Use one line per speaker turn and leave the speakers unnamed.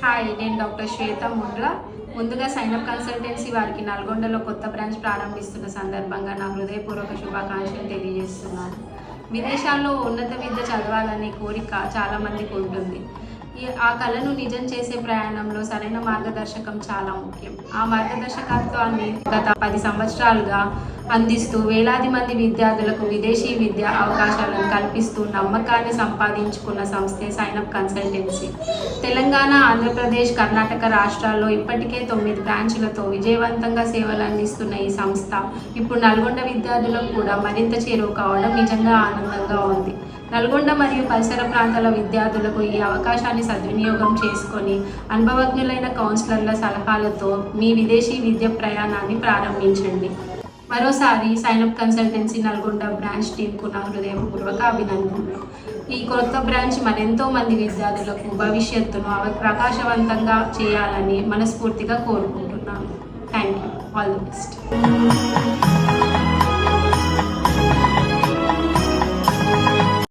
Hi, నేను doctor శ్వేత ముండ్ల. ముందుగా సైనప్ కన్సల్టెన్సీ వారికి నల్గొండలో కొత్త బ్రాంచ్ ప్రారంభిస్తున్న సందర్భంగా నా హృదయపూర్వక శుభాకాంక్షలు తెలియజేస్తున్నాను. విదేశాల్లో ఉన్నత విద్య చదవాలనే కోరిక చాలామందికి ఉంటుంది. ఆ కళను నిజం చేసే ప్రయాణంలో సరైన మార్గదర్శకం చాలా ముఖ్యం. ఆ మార్గదర్శకత్వాన్ని గత 10 సంవత్సరాలుగా అందిస్తూ వేలాది మంది విద్యార్థులకు విదేశీ విద్యా అవకాశాలను కల్పిస్తూ నమ్మకాన్ని సంపాదించుకున్న సంస్థే సైనప్ కన్సల్టెన్సీ. తెలంగాణ, ఆంధ్రప్రదేశ్, కర్ణాటక రాష్ట్రాల్లో ఇప్పటికే 9 బ్రాంచ్లతో విజయవంతంగా సేవలు అందిస్తున్న ఈ సంస్థ ఇప్పుడు నల్గొండ విద్యార్థులకు కూడా మరింత చేరువ కావడం నిజంగా ఆనందంగా ఉంది. నల్గొండ మరియు పరిసర ప్రాంతాల విద్యార్థులకు ఈ అవకాశాన్ని సద్వినియోగం చేసుకొని అనుభవజ్ఞులైన కౌన్సిలర్ల సలహాలతో మీ విదేశీ విద్య ప్రయాణాన్ని ప్రారంభించండి. మరోసారి సైనప్ కన్సల్టెన్సీ నల్గొండ బ్రాంచ్ టీంకు నా హృదయపూర్వక అభినందనలు. ఈ కొత్త బ్రాంచ్ మరెంతో మంది విద్యార్థులకు భవిష్యత్తును ప్రకాశవంతంగా చేయాలని మనస్ఫూర్తిగా కోరుకుంటున్నాను. Thank you. All the best.